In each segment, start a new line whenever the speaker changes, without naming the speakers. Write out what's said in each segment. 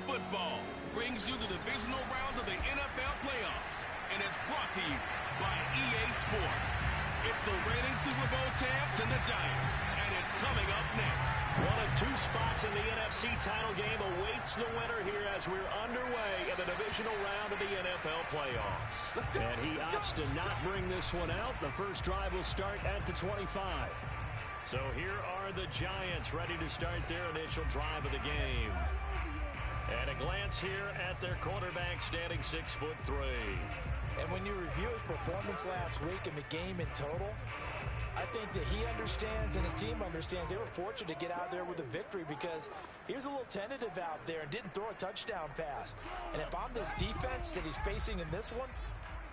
football brings you the divisional round of the NFL playoffs and is brought to you by EA Sports. It's the reigning Super Bowl champs and the Giants, and it's coming up next.
One of two spots in the NFC title game awaits the winner here as we're underway in the divisional round of the NFL playoffs. And he opts to not bring this one out. The first drive will start at the 25. So here are the Giants ready to start their initial drive of the game. At a glance here at their quarterback standing 6'3".
And when you review his performance last week in the game in total, I think that he understands and his team understands they were fortunate to get out there with a victory because he was a little tentative out there and didn't throw a touchdown pass. And if I'm this defense that he's facing in this one,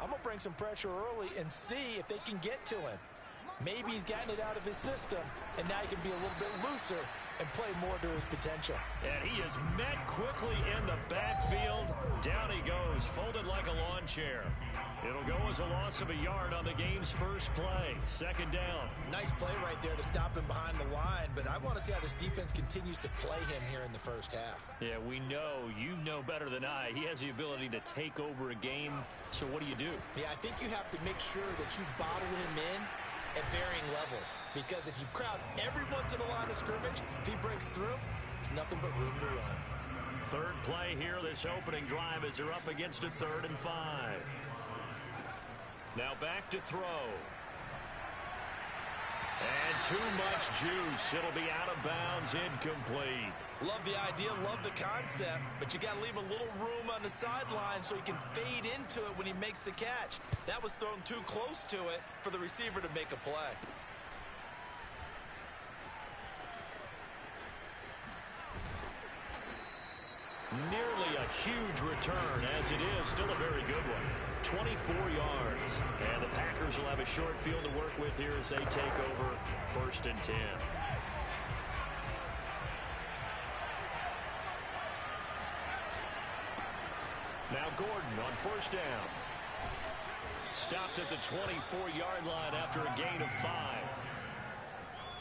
I'm going to bring some pressure early and see if they can get to him. Maybe he's gotten it out of his system, and now he can be a little bit looser and play more to his potential.
And he is met quickly in the backfield. Down he goes, folded like a lawn chair. It'll go as a loss of a yard on the game's first play. Second down.
Nice play right there to stop him behind the line, but I want to see how this defense continues to play him here in the first half.
Yeah, we know. You know better than I. He has the ability to take over a game, so what do you do?
Yeah, I think you have to make sure that you bottle him in at varying levels, because if you crowd everyone to the line of scrimmage, if he breaks through, there's nothing but room to run.
Third play here, this opening drive, as they're up against a 3rd and 5. Now back to throw. And too much juice. It'll be out of bounds, incomplete.
Love the idea, love the concept, but you got to leave a little room on the sideline so he can fade into it when he makes the catch. That was thrown too close to it for the receiver to make a play.
Nearly a huge return, as it is still a very good one. 24 yards. And the Packers will have a short field to work with here as they take over 1st and 10. Now Gordon on 1st down. Stopped at the 24-yard line after a gain of 5.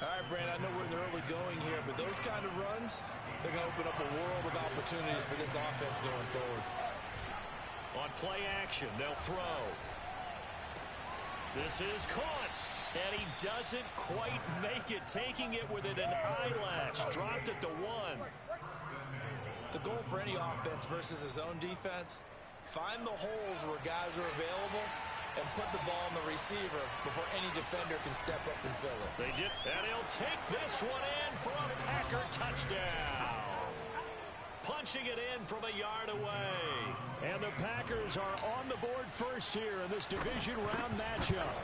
All right, Brandon, I know we're in the early going here, but those kind of runs, they're going to open up a world of opportunities for this offense going forward.
On play action, they'll throw. This is caught, and he doesn't quite make it, taking it within an eyelash. Dropped at the 1.
The goal for any offense versus his own defense, find the holes where guys are available and put the ball on the receiver before any defender can step up and fill it.
They did, and he'll take this one in for a Packer touchdown. Punching it in from a yard away. And the Packers are on the board first here in this division round matchup.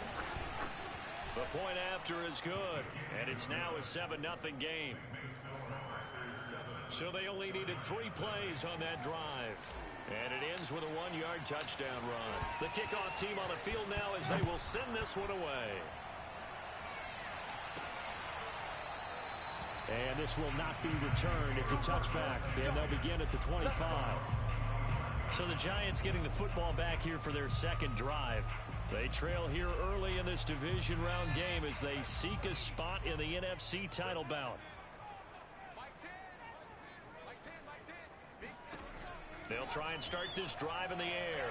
The point after is good, and it's now a 7-0 game. So they only needed 3 plays on that drive. And it ends with a 1-yard touchdown run. The kickoff team on the field now as they will send this one away. And this will not be returned. It's a touchback, and they'll begin at the 25. So the Giants getting the football back here for their second drive. They trail here early in this division round game as they seek a spot in the NFC title bout. They'll try and start this drive in the air.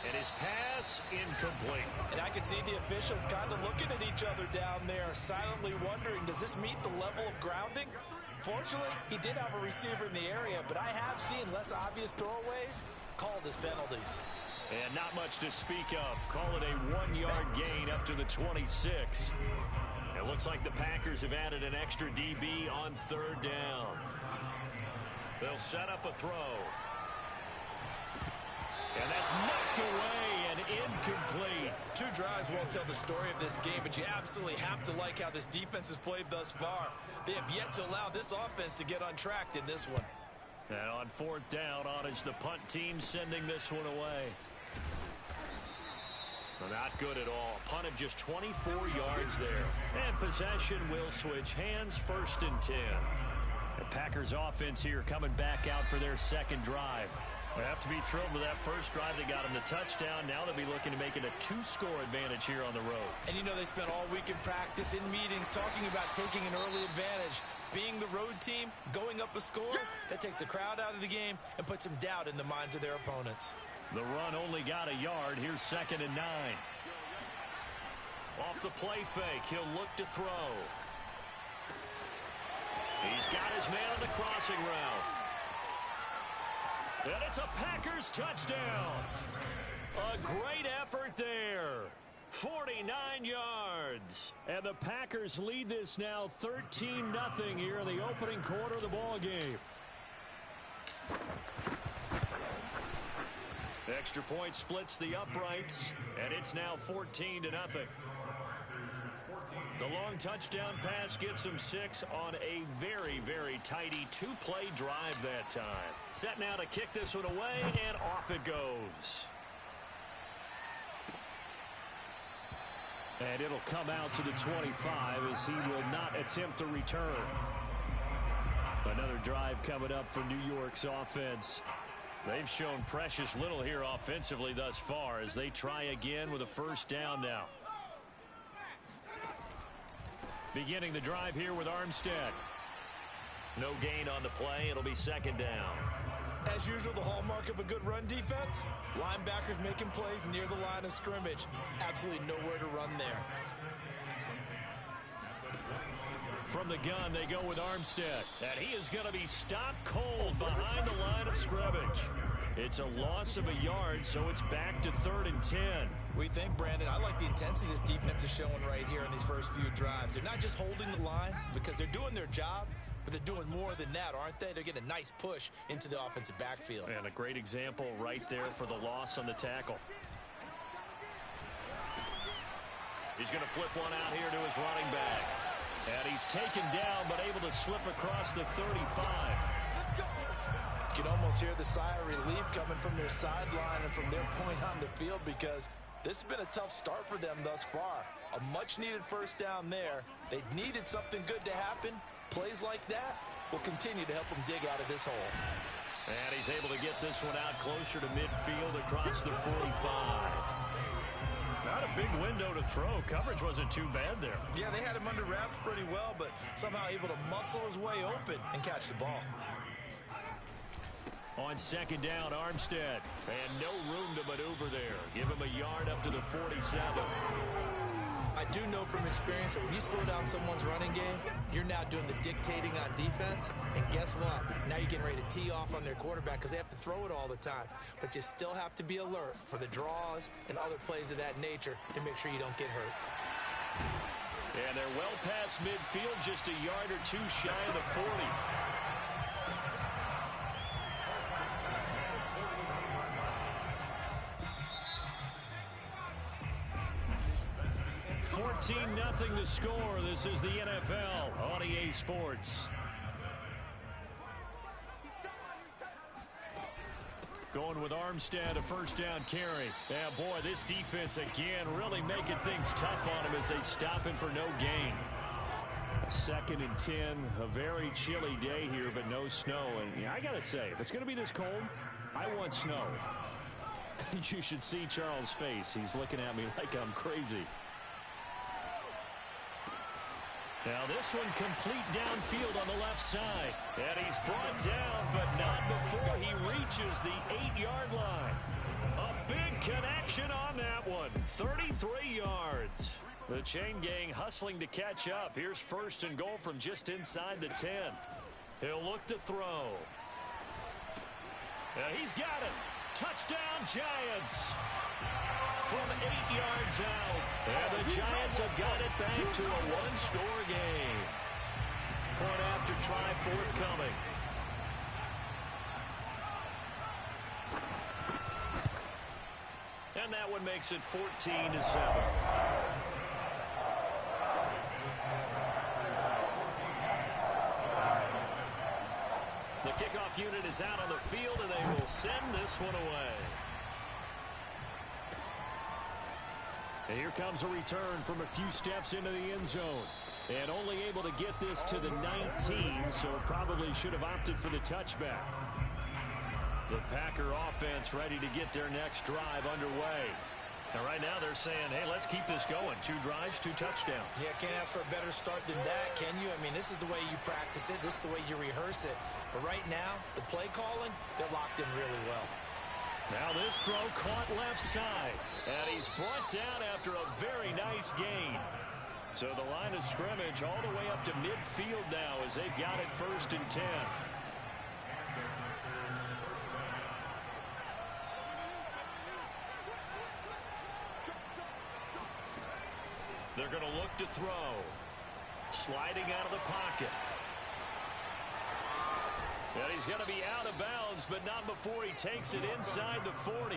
And his pass incomplete.
And I can see the officials kind of looking at each other down there, silently wondering, does this meet the level of grounding? Fortunately, he did have a receiver in the area, but I have seen less obvious throwaways called as penalties.
And not much to speak of. Call it a 1-yard gain up to the 26. It looks like the Packers have added an extra DB on 3rd down. They'll set up a throw. And that's knocked away and incomplete. 2 drives won't tell the story of this game, but you absolutely have to like how this defense has played thus far. They have yet to allow this offense to get untracked in this one. And on 4th down, on is the punt team sending this one away. Well, not good at all. Punt of just 24 yards there. And possession will switch hands, 1st and 10. The Packers offense here coming back out for their second drive. They have to be thrilled with that first drive. They got him the touchdown. Now they'll be looking to make it a 2-score advantage here on the road.
And you know they spent all week in practice, in meetings, talking about taking an early advantage. Being the road team, going up a score, that takes the crowd out of the game and puts some doubt in the minds of their opponents.
The run only got a yard. Here's 2nd and 9. Off the play fake, he'll look to throw. He's got his man on the crossing route. And it's a Packers touchdown. A great effort there. 49 yards. And the Packers lead this now 13-0 here in the opening quarter of the ball game. Extra point splits the uprights, and it's now 14-0. The long touchdown pass gets him 6 on a very, very tidy 2-play drive that time. Set now to kick this one away, and off it goes. And it'll come out to the 25 as he will not attempt to return. Another drive coming up for New York's offense. They've shown precious little here offensively thus far as they try again with a first down now. Beginning the drive here with Armstead. No gain on the play. It'll be 2nd down.
As usual, the hallmark of a good run defense, linebackers making plays near the line of scrimmage. Absolutely nowhere to run there.
From the gun, they go with Armstead. And he is going to be stopped cold behind the line of scrimmage. It's a loss of a yard, so it's back to 3rd and 10.
We think, Brandon, I like the intensity this defense is showing right here in these first few drives. They're not just holding the line because they're doing their job, but they're doing more than that, aren't they? They're getting a nice push into the offensive backfield.
And a great example right there for the loss on the tackle. He's going to flip one out here to his running back. And he's taken down, but able to slip across the 35.
You can almost hear the sigh of relief coming from their sideline and from their point on the field because this has been a tough start for them thus far. A much-needed first down there. They needed something good to happen. Plays like that will continue to help them dig out of this hole.
And he's able to get this one out closer to midfield across the 45. Not a big window to throw. Coverage wasn't too bad there.
Yeah, they had him under wraps pretty well, but somehow able to muscle his way open and catch the ball.
On 2nd down, Armstead. And no room to maneuver there. Give him a yard up to the 47.
I do know from experience that when you slow down someone's running game, you're now doing the dictating on defense. And guess what? Now you're getting ready to tee off on their quarterback because they have to throw it all the time. But you still have to be alert for the draws and other plays of that nature to make sure you don't get hurt.
And they're well past midfield, just a yard or two shy of the 40. 14-0 the score. This is the NFL on EA Sports. Going with Armstead, a first down carry. Yeah, boy, this defense again really making things tough on him as they stop him for no gain. 2nd and 10, a very chilly day here, but no snow. And yeah, I got to say, if it's going to be this cold, I want snow. You should see Charles' face. He's looking at me like I'm crazy. Now this one complete downfield on the left side. And he's brought down, but not before he reaches the 8-yard line. A big connection on that one. 33 yards. The chain gang hustling to catch up. Here's 1st and goal from just inside the 10. He'll look to throw. And he's got it. Touchdown, Giants. From 8 yards out. And the Giants have got it back to a one-score game. Point after try forthcoming. And that one makes it 14-7. The kickoff unit is out on the field, and they will send this one away. And here comes a return from a few steps into the end zone. And only able to get this to the 19, so probably should have opted for the touchback. The Packer offense ready to get their next drive underway. And right now they're saying, hey, let's keep this going. 2 drives, 2 touchdowns.
Yeah, can't ask for a better start than that, can you? I mean, this is the way you practice it. This is the way you rehearse it. But right now, the play calling, they're locked in really well.
Now this throw caught left side. And he's brought down after a very nice gain. So the line of scrimmage all the way up to midfield now as they've got it 1st and 10. They're going to look to throw. Sliding out of the pocket. And he's going to be out of bounds, but not before he takes it inside the 40.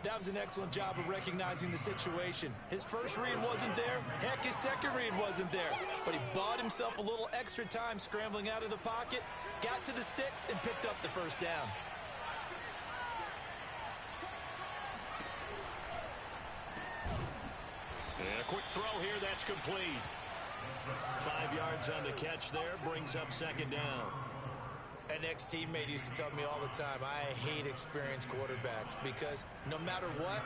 That was an excellent job of recognizing the situation. His first read wasn't there. Heck, his second read wasn't there. But he bought himself a little extra time scrambling out of the pocket, got to the sticks, and picked up the first down.
And a quick throw here, that's complete. 5 yards on the catch there, brings up 2nd down.
An ex-teammate used to tell me all the time, I hate experienced quarterbacks because no matter what,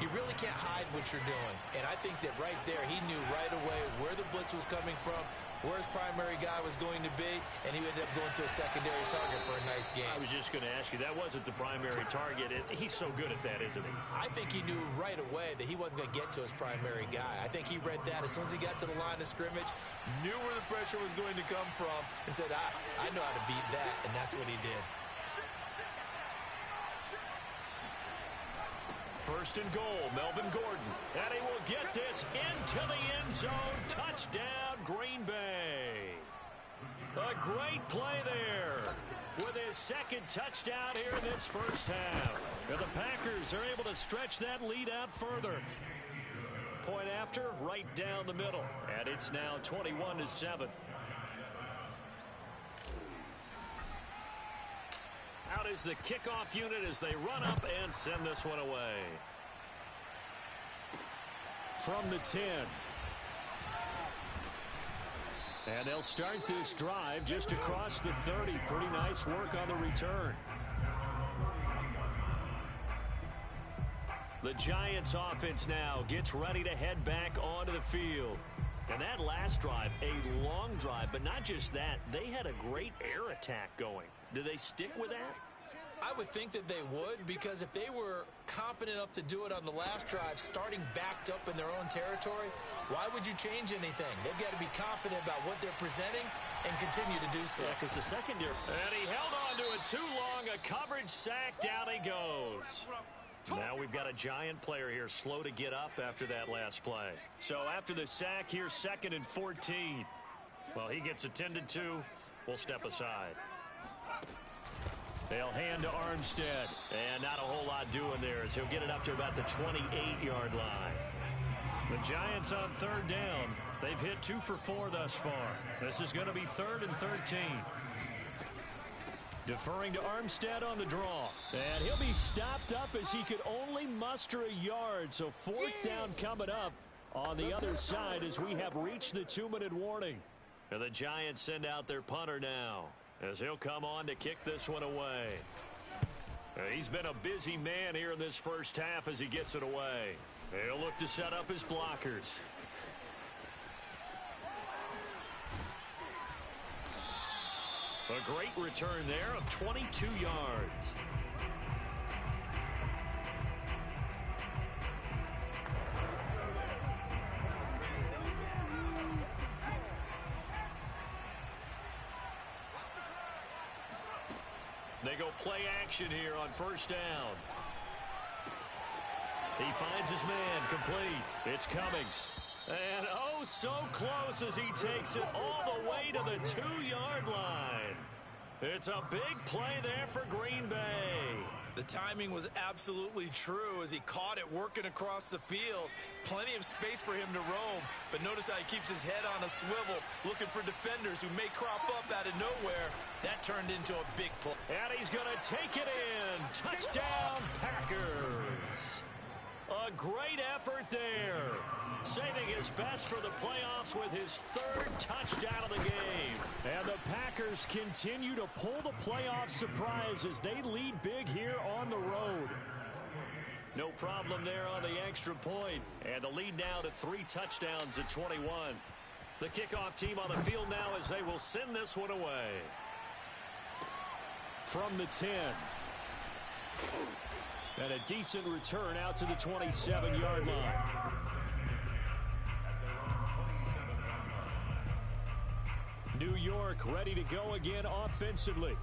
you really can't hide what you're doing. And I think that right there, he knew right away where the blitz was coming from, where his primary guy was going to be, and he ended up going to a secondary target for a nice game.
I was just going to ask you, that wasn't the primary target. He's so good at that, isn't he?
I think he knew right away that he wasn't going to get to his primary guy. I think he read that as soon as he got to the line of scrimmage, knew where the pressure was going to come from, and said, I know how to beat that, and that's what he did.
1st and goal, Melvin Gordon. And he will get this into the end zone. Touchdown, Green Bay. A great play there with his 2nd touchdown here in this first half. And the Packers are able to stretch that lead out further. Point after, right down the middle. And it's now 21-7. Out is the kickoff unit as they run up and send this one away. From the 10. And they'll start this drive just across the 30. Pretty nice work on the return. The Giants offense now gets ready to head back onto the field. And that last drive, a long drive, but not just that, they had a great air attack going. Do they stick with that?
I would think that they would, because if they were competent enough to do it on the last drive, starting backed up in their own territory, why would you change anything? They've got to be confident about what they're presenting and continue to do so.
Yeah, because the secondary. And he held on to it too long. A coverage sack. Down he goes. Now we've got a Giant player here slow to get up after that last play. So after the sack, here's 2nd and 14. Well, he gets attended to. We'll step aside. They'll hand to Armstead. And not a whole lot doing there as he'll get it up to about the 28-yard line. The Giants on 3rd down. They've hit 2 for 4 thus far. This is going to be 3rd and 13. Deferring to Armstead on the draw. And he'll be stopped up as he could only muster a yard. So 4th down coming up on the other side as we have reached the 2-minute warning. And the Giants send out their punter now as he'll come on to kick this one away. He's been a busy man here in this first half as he gets it away. He'll look to set up his blockers. A great return there of 22 yards. They go play action here on 1st down. He finds his man complete. It's Cummings. And oh, so close as he takes it all the way to the 2-yard line. It's a big play there for Green Bay.
The timing was absolutely true as he caught it working across the field. Plenty of space for him to roam. But notice how he keeps his head on a swivel, looking for defenders who may crop up out of nowhere. That turned into a big play.
And he's going to take it in. Touchdown, Packers. A great effort there. Saving his best for the playoffs with his third touchdown of the game. And the Packers continue to pull the playoff surprise as they lead big here on the road. No problem there on the extra point. And the lead now to 3 touchdowns at 21. The kickoff team on the field now as they will send this one away. From the 10. And a decent return out to the 27-yard line. New York ready to go again offensively.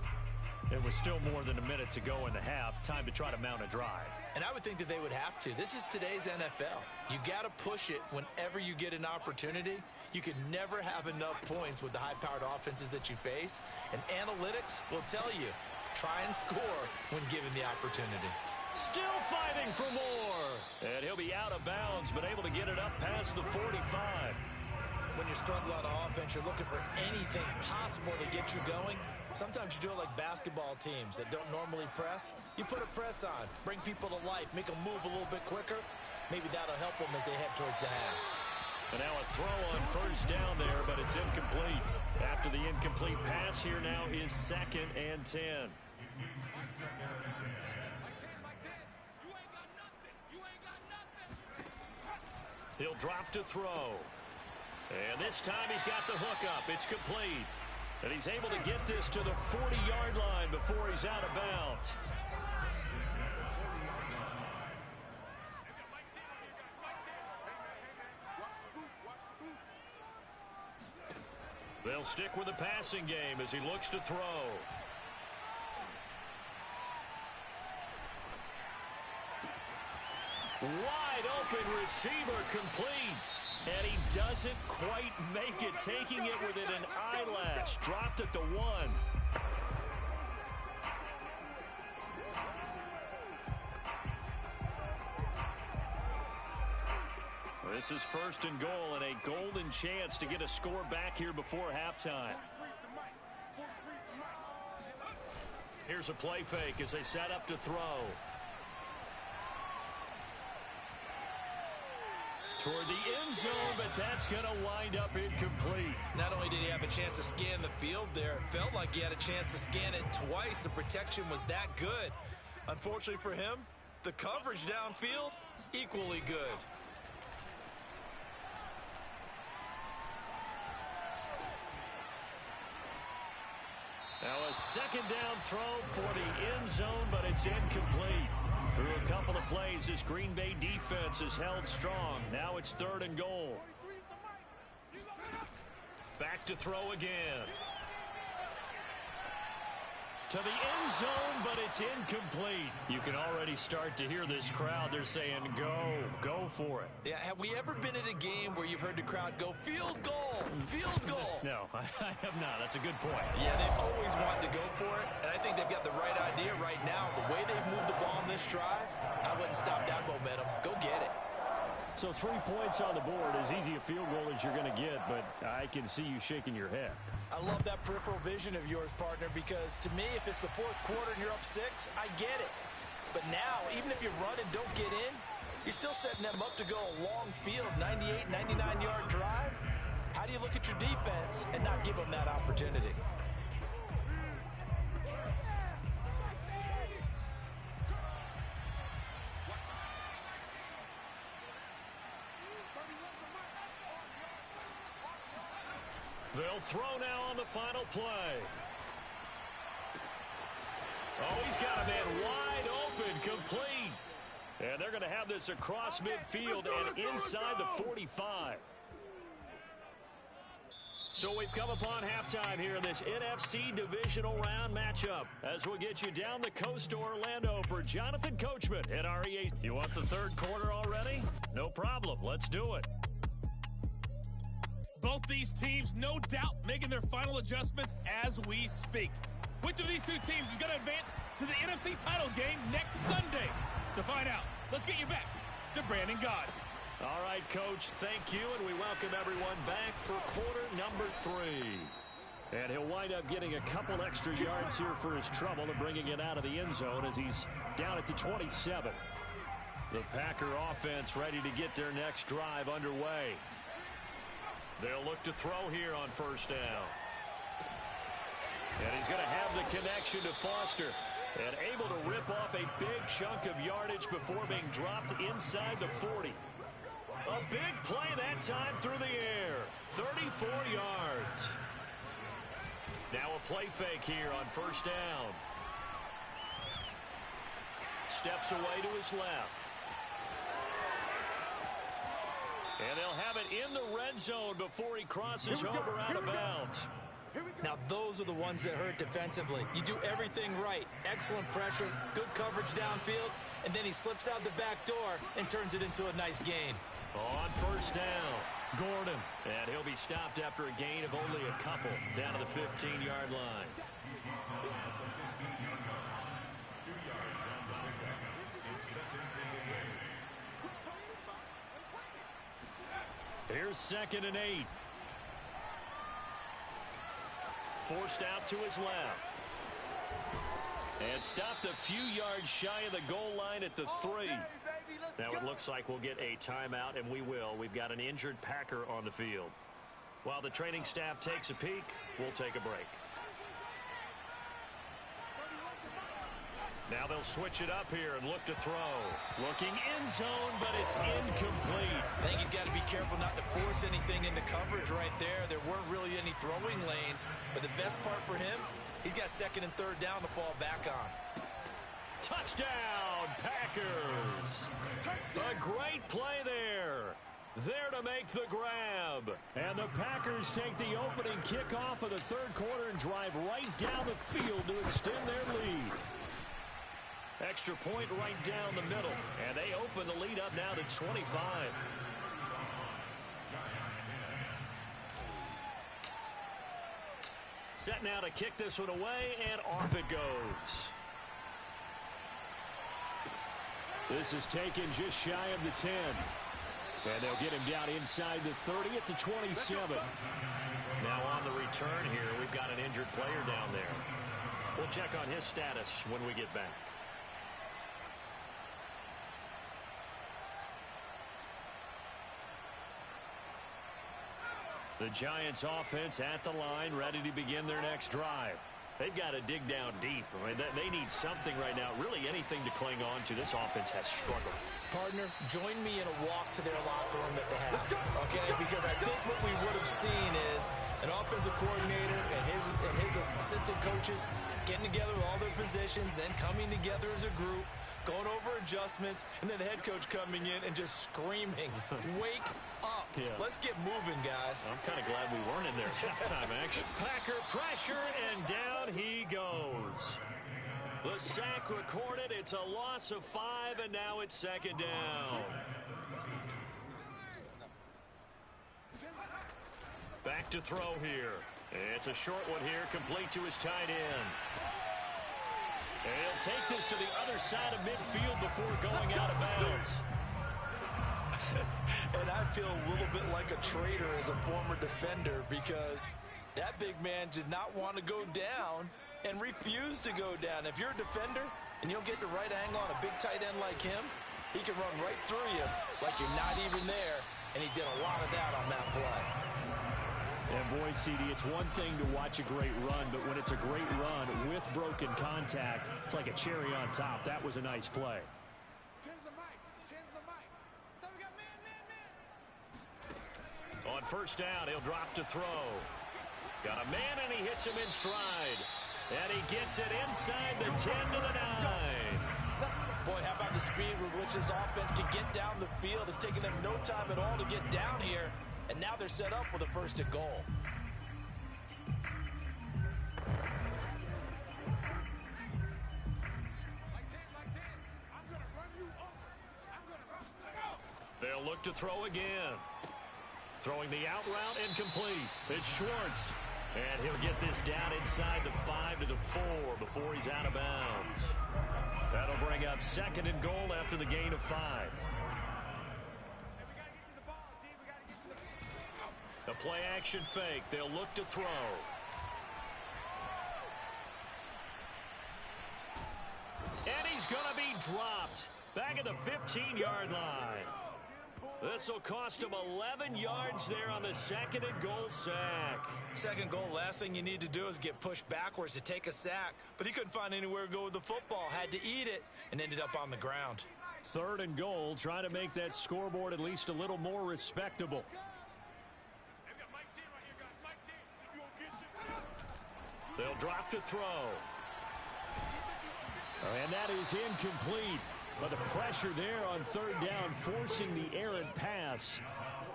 It was still more than a minute to go in the half. Time to try to mount a drive.
And I would think that they would have to. This is today's NFL. You got to push it whenever you get an opportunity. You can never have enough points with the high-powered offenses that you face. And analytics will tell you, try and score when given the opportunity.
Still fighting for more. And he'll be out of bounds, but able to get it up past the 45.
When you're struggling on offense, you're looking for anything possible to get you going. Sometimes you do it like basketball teams that don't normally press. You put a press on, bring people to life, make them move a little bit quicker. Maybe that'll help them as they head towards the half.
And now a throw on first down there, but it's incomplete. After the incomplete pass, here now is 2nd and 10. He'll drop to throw. And this time he's got the hook up. It's complete. And he's able to get this to the 40-yard line before he's out of bounds. They'll stick with the passing game as he looks to throw. Wide open receiver complete. And he doesn't quite make it, taking it within an eyelash. Dropped at the 1. This is 1st and goal and a golden chance to get a score back here before halftime. Here's a play fake as they set up to throw. Toward the end zone, but that's going to wind up incomplete.
Not only did he have a chance to scan the field there, it felt like he had a chance to scan it twice. The protection was that good. Unfortunately for him, the coverage downfield, equally good.
Now a 2nd down throw for the end zone, but it's incomplete. Through a couple of plays, this Green Bay defense is held strong. Now it's 3rd and goal. Back to throw again. To the end zone, but it's incomplete. You can already start to hear this crowd. They're saying, go for it.
Yeah, have we ever been at a game where you've heard the crowd go, field goal, field goal?
No, I have not. That's a good point.
Yeah, they've always wanted to go for it, and I think they've got the right idea right now. The way they've moved the ball on this drive, I wouldn't stop that momentum. Go get it.
So 3 points on the board, as easy a field goal as you're going to get, but I can see you shaking your head.
I love that peripheral vision of yours, partner, because to me, if it's the 4th quarter and you're up 6, I get it. But now, even if you run and don't get in, you're still setting them up to go a long field, 98, 99-yard drive. How do you look at your defense and not give them that opportunity?
They'll throw now on the final play. Oh, he's got a man wide open, complete. And they're going to have this across midfield and inside the 45. So we've come upon halftime here in this NFC Divisional Round matchup as we'll get you down the coast to Orlando for Jonathan Coachman at REA. You want the 3rd quarter already? No problem. Let's do it.
Both these teams, no doubt, making their final adjustments as we speak. Which of these two teams is going to advance to the NFC title game next Sunday? To find out, let's get you back to Brandon Gaudin.
All right, Coach, thank you, and we welcome everyone back for quarter number 3. And he'll wind up getting a couple extra yards here for his trouble and bringing it out of the end zone as he's down at the 27. The Packer offense ready to get their next drive underway. They'll look to throw here on first down. And he's going to have the connection to Foster. And able to rip off a big chunk of yardage before being dropped inside the 40. A big play that time through the air. 34 yards. Now a play fake here on first down. Steps away to his left. And they'll have it in the red zone before he crosses over out of bounds.
Now, those are the ones that hurt defensively. You do everything right. Excellent pressure, good coverage downfield, and then he slips out the back door and turns it into a nice gain.
On first down, Gordon. And he'll be stopped after a gain of only a couple down to the 15-yard line. Here's 2nd and 8. Forced out to his left. And stopped a few yards shy of the goal line at the 3. Now it looks like we'll get a timeout, and we will. We've got an injured Packer on the field. While the training staff takes a peek, we'll take a break. Now they'll switch it up here and look to throw. Looking end zone, but it's incomplete.
I think he's got to be careful not to force anything into coverage right there. There weren't really any throwing lanes, but the best part for him, he's got 2nd and 3rd down to fall back on.
Touchdown, Packers. A great play there. There to make the grab. And the Packers take the opening kickoff of the 3rd quarter and drive right down the field to extend their lead. Extra point right down the middle. And they open the lead up now to 25. Set now to kick this one away, and off it goes. This is taken just shy of the 10. And they'll get him down inside the 30 at the 27. Now on the return here, we've got an injured player down there. We'll check on his status when we get back. The Giants offense at the line, ready to begin their next drive. They've got to dig down deep. I mean, they need something right now, really anything to cling on to. This offense has struggled.
Partner, join me in a walk to their locker room at the half, okay? Because I think what we would have seen is an offensive coordinator and his assistant coaches getting together with all their positions, then coming together as a group, going over adjustments, and then the head coach coming in and just screaming, wake up. Yeah. Let's get moving, guys.
I'm kind of glad we weren't in there halftime action. Packer pressure, and down he goes. The sack recorded. It's a loss of 5, and now it's 2nd down. Back to throw here. It's a short one here, complete to his tight end. And he'll take this to the other side of midfield before going out of bounds.
And I feel a little bit like a traitor as a former defender, because that big man did not want to go down and refused to go down. If you're a defender and you don't get the right angle on a big tight end like him, he can run right through you like you're not even there, and he did a lot of that on that play.
And boy, CD, it's one thing to watch a great run, but when it's a great run with broken contact, it's like a cherry on top. That was a nice play. On first down, he'll drop to throw. Got a man, and he hits him in stride. And he gets it inside the 10 to the 9.
Boy, how about the speed with which this offense can get down the field? It's taken them no time at all to get down here. And now they're set up with a 1st and goal.
They'll look to throw again. Throwing the out route, incomplete. It's Schwartz. And he'll get this down inside the 5 to the 4 before he's out of bounds. That'll bring up 2nd and goal after the gain of 5. The play action fake. They'll look to throw. And he's going to be dropped. Back at the 15-yard line. This will cost him 11 yards there on the 2nd and goal sack.
Second goal, last thing you need to do is get pushed backwards to take a sack. But he couldn't find anywhere to go with the football. Had to eat it and ended up on the ground.
3rd and goal, trying to make that scoreboard at least a little more respectable. They'll drop to throw. And that is incomplete. But the pressure there on 3rd down, forcing the errant pass.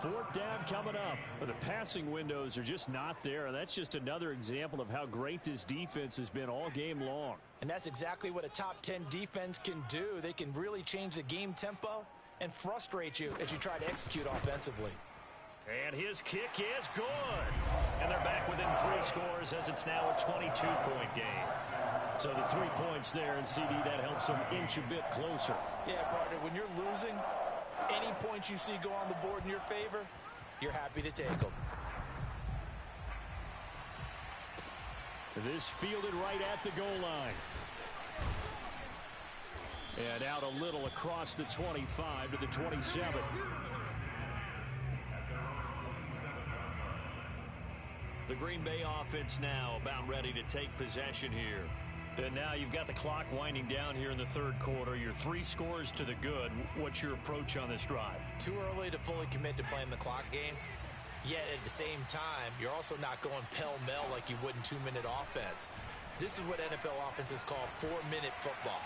4th down coming up. But the passing windows are just not there. And that's just another example of how great this defense has been all game long.
And that's exactly what a top 10 defense can do. They can really change the game tempo and frustrate you as you try to execute offensively.
And his kick is good. And they're back within 3 scores as it's now a 22-point game. So the 3 points there, and CD, that helps them inch a bit closer.
Yeah, partner, when you're losing, any points you see go on the board in your favor, you're happy to take them.
This fielded right at the goal line. And out a little across the 25 to the 27. The Green Bay offense now about ready to take possession here. And now you've got the clock winding down here in the 3rd quarter. You're 3 scores to the good. What's your approach on this drive?
Too early to fully commit to playing the clock game. Yet at the same time, you're also not going pell-mell like you would in 2-minute offense. This is what NFL offenses call 4-minute football.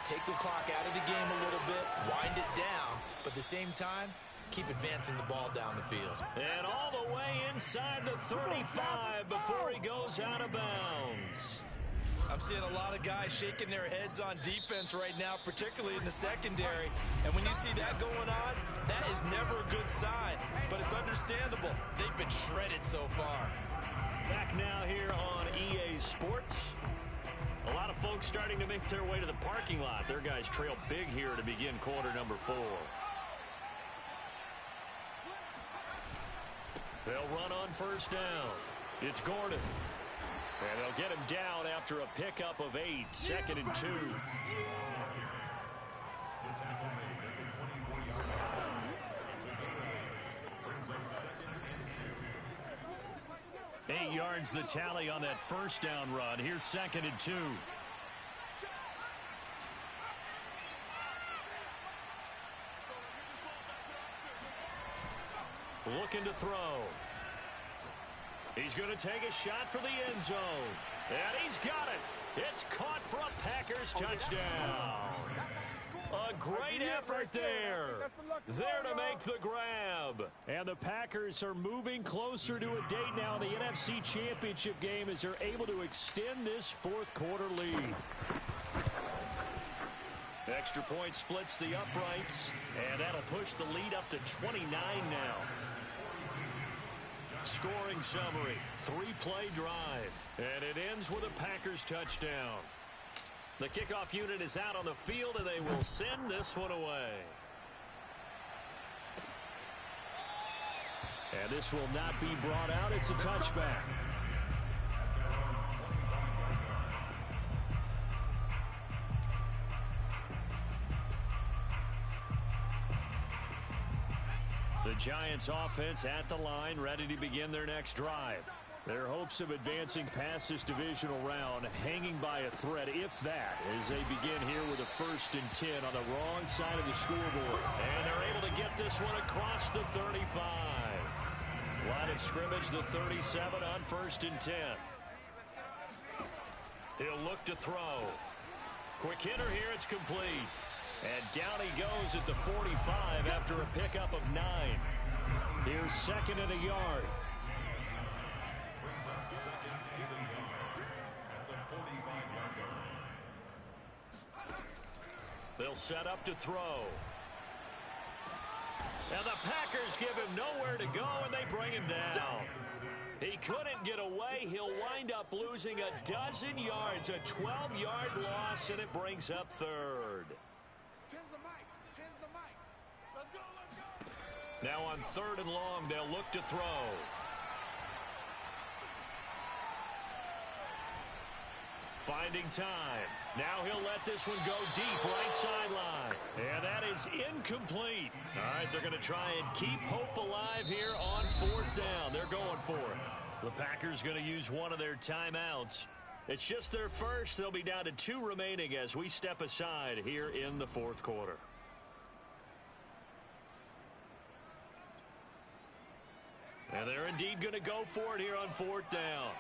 Take the clock out of the game a little bit, wind it down, but at the same time, keep advancing the ball down the field.
And all the way inside the 35 before he goes out of bounds.
I'm seeing a lot of guys shaking their heads on defense right now, particularly in the secondary. And when you see that going on, that is never a good sign. But it's understandable. They've been shredded so far.
Back now here on EA Sports. A lot of folks starting to make their way to the parking lot. Their guys trail big here to begin quarter number 4. They'll run on 1st down. It's Gordon. And they'll get him down after a pickup of 8, 2nd and 2. 8 yards the tally on that 1st down run. Here's 2nd and 2. Looking to throw. He's going to take a shot for the end zone. And he's got it. It's caught for a Packers touchdown. A great effort there. There to make the grab. And the Packers are moving closer to a date now in the NFC Championship game as they're able to extend this 4th quarter lead. Extra point splits the uprights. And that'll push the lead up to 29 now. Scoring summary, 3-play drive, and it ends with a Packers touchdown. The kickoff unit is out on the field, and they will send this one away. And this will not be brought out. It's a touchback. The Giants offense at the line, ready to begin their next drive. Their hopes of advancing past this divisional round hanging by a thread, if that, as they begin here with a 1st and 10 on the wrong side of the scoreboard. And they're able to get this one across the 35. Line of scrimmage, the 37 on 1st and 10. He'll look to throw. Quick hitter here, it's complete. And down he goes at the 45 after a pickup of 9. Here's 2nd and a yard. They'll set up to throw. And the Packers give him nowhere to go, and they bring him down. He couldn't get away. He'll wind up losing a dozen yards, a 12-yard loss, and it brings up 3rd. Now on 3rd and long, they'll look to throw. finding time. Now he'll let this one go deep right sideline. And that is incomplete. All right, they're going to try and keep hope alive here on 4th down. They're going for it. The Packers going to use one of their timeouts. It's just their first. They'll be down to 2 remaining as we step aside here in the 4th quarter. And they're indeed going to go for it here on 4th down.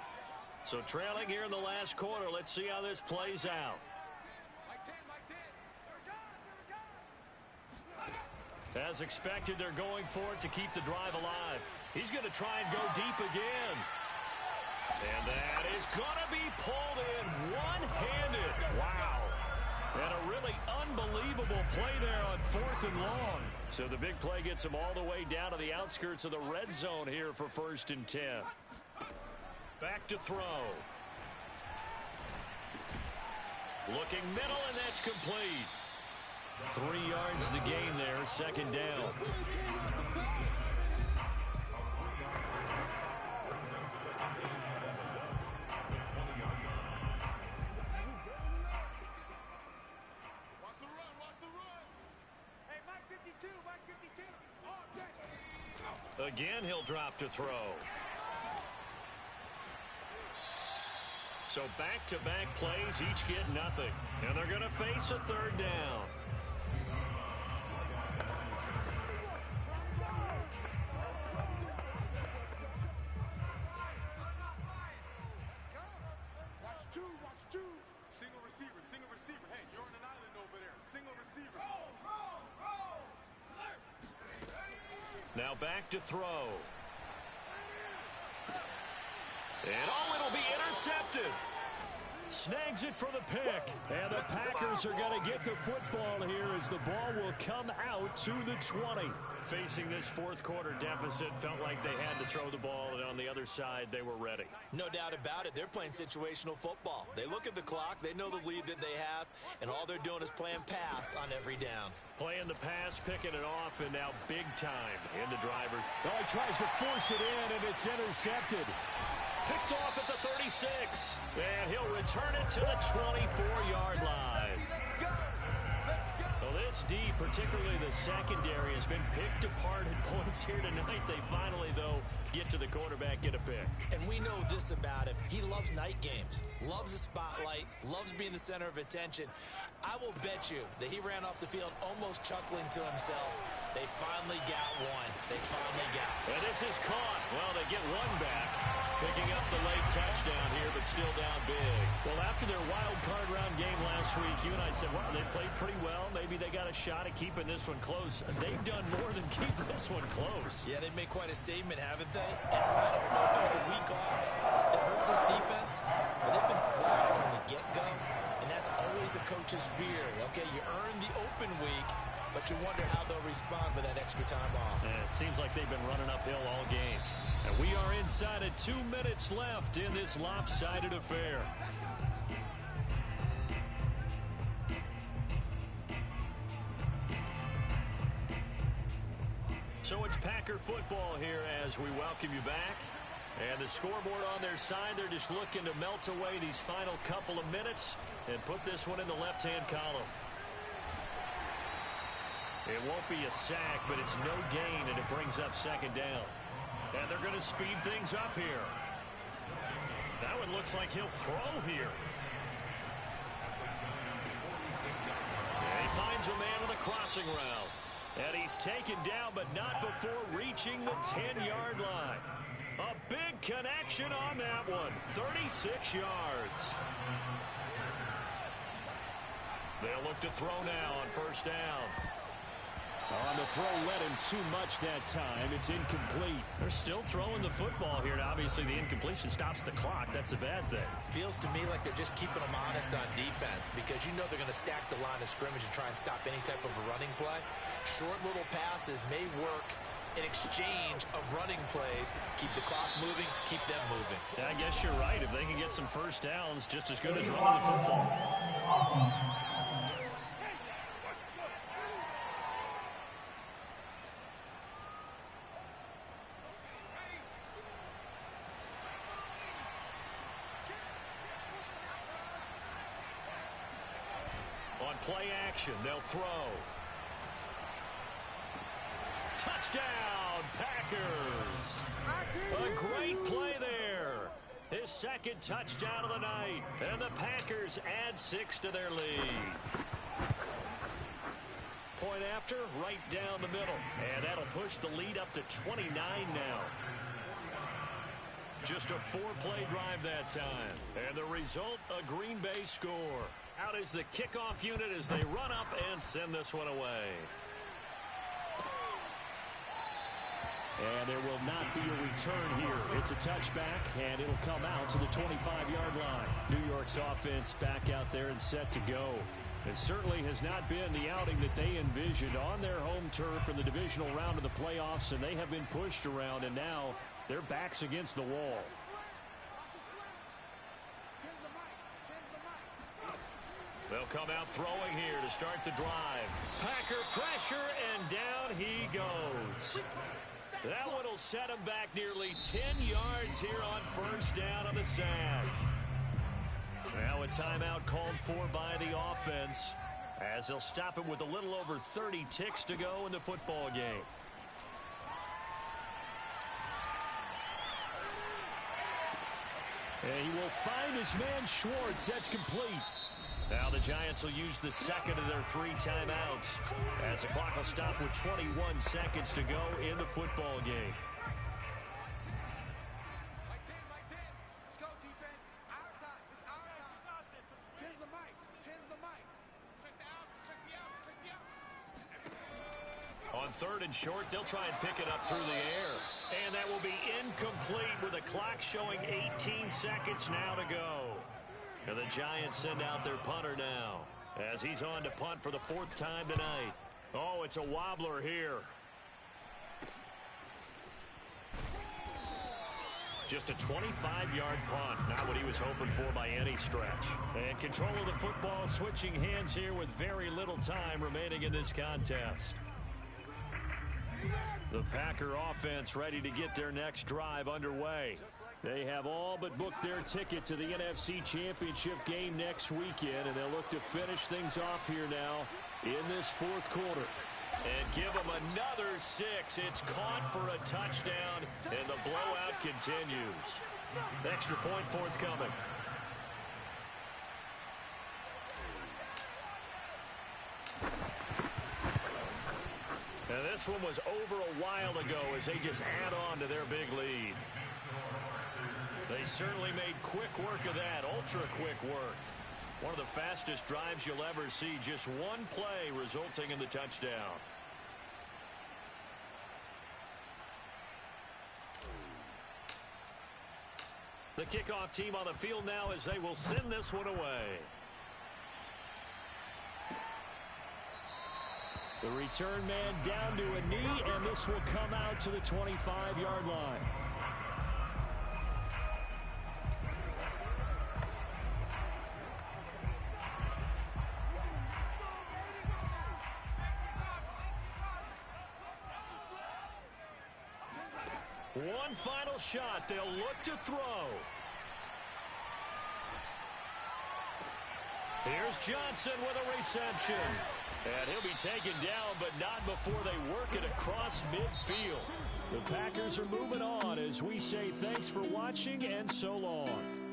So trailing here in the last quarter. Let's see how this plays out. As expected, they're going for it to keep the drive alive. He's going to try and go deep again. And that is going to be pulled in one-handed. Wow. And a really unbelievable play there on 4th and long. So the big play gets him all the way down to the outskirts of the red zone here for 1st and 10. Back to throw. Looking middle, and that's complete. 3 yards the gain there, 2nd down. Again, he'll drop to throw. So back-to-back plays, each get nothing. And they're going to face a 3rd down.
Watch two. Single receiver. Hey, you're on an island over there. Single receiver.
Now back to throw. And it'll be intercepted. Snags it for the pick. And the Packers are going to get the football here as the ball will come out to the 20. Facing this 4th quarter deficit, felt like they had to throw the ball, and on the other side, they were ready.
No doubt about it. They're playing situational football. They look at the clock. They know the lead that they have, and all they're doing is playing pass on every down.
Playing the pass, picking it off, and now big time in the drivers. Oh, he tries to force it in, and it's intercepted. Picked off at the 36, and he'll return it to the 24-yard line. Well, this D, particularly the secondary, has been picked apart at points here tonight. They finally, though, get to the quarterback, get a pick.
And we know this about him. He loves night games, loves the spotlight, loves being the center of attention. I will bet you that he ran off the field almost chuckling to himself. They finally got one. They finally got one.
And this is caught. Well, they get one back. Picking up the late touchdown here, but still down big. Well, after their wild card round game last week, you and I said, well, they played pretty well. Maybe they got a shot at keeping this one close. They've done more than keep this one close.
Yeah, they've made quite a statement, haven't they? And I don't know if it was the week off that hurt this defense, but they've been flat from the get-go, and that's always a coach's fear. Okay, you earn the open week, but you wonder how they'll respond with that extra time off.
And it seems like they've been running uphill all game. And we are inside of 2 minutes left in this lopsided affair. So it's Packer football here as we welcome you back. And the scoreboard on their side, they're just looking to melt away these final couple of minutes and put this one in the left-hand column. It won't be a sack, but it's no gain, and it brings up 2nd down. And they're going to speed things up here. That one looks like he'll throw here. And he finds a man with a crossing route. And he's taken down, but not before reaching the 10-yard line. A big connection on that one. 36 yards. They'll look to throw now on 1st down.
On the throw, led him too much that time. It's incomplete.
They're still throwing the football here. Obviously, the incompletion stops the clock. That's a bad thing.
Feels to me like they're just keeping them honest on defense because you know they're going to stack the line of scrimmage and try and stop any type of a running play. Short little passes may work in exchange of running plays. Keep the clock moving, keep them moving.
I guess you're right. If they can get some 1st downs, just as good as running the football. play action. They'll throw. Touchdown, Packers. A great play there. His second touchdown of the night. And the Packers add 6 to their lead. Point after, right down the middle. And that'll push the lead up to 29 now. Just a 4-play drive that time. And the result, a Green Bay score. Out is the kickoff unit as they run up and send this one away. And there will not be a return here. It's a touchback, and it'll come out to the 25-yard line. New York's offense back out there and set to go. It certainly has not been the outing that they envisioned on their home turf in the divisional round of the playoffs, and they have been pushed around, and now their backs against the wall. They'll come out throwing here to start the drive. Packer pressure, and down he goes. That one will set him back nearly 10 yards here on first down on the sack. Now a timeout called for by the offense as they'll stop it with a little over 30 ticks to go in the football game. And he will find his man Schwartz. That's complete. Now the Giants will use the second of their 3 timeouts as the clock will stop with 21 seconds to go in the football game.
Mike 10. Let's go, defense. Our time. It's our time. 10's the mic. 10's the mic. Check the outs. Check the outs. Check the outs.
On 3rd and short, they'll try and pick it up through the air. And that will be incomplete with the clock showing 18 seconds now to go. And the Giants send out their punter now as he's on to punt for the 4th time tonight. Oh, it's a wobbler here. Just a 25-yard punt, not what he was hoping for by any stretch. And control of the football switching hands here with very little time remaining in this contest. The Packer offense ready to get their next drive underway. They have all but booked their ticket to the NFC Championship game next weekend, and they'll look to finish things off here now in this 4th quarter. And give them another 6. It's caught for a touchdown, and the blowout continues. Extra point forthcoming. And this one was over a while ago as they just add on to their big lead. They certainly made quick work of that, ultra-quick work. One of the fastest drives you'll ever see, just one play resulting in the touchdown. The kickoff team on the field now as they will send this one away. The return man down to a knee, and this will come out to the 25-yard line. One final shot. They'll look to throw. Here's Johnson with a reception. And he'll be taken down, but not before they work it across midfield. The Packers are moving on as we say thanks for watching and so long.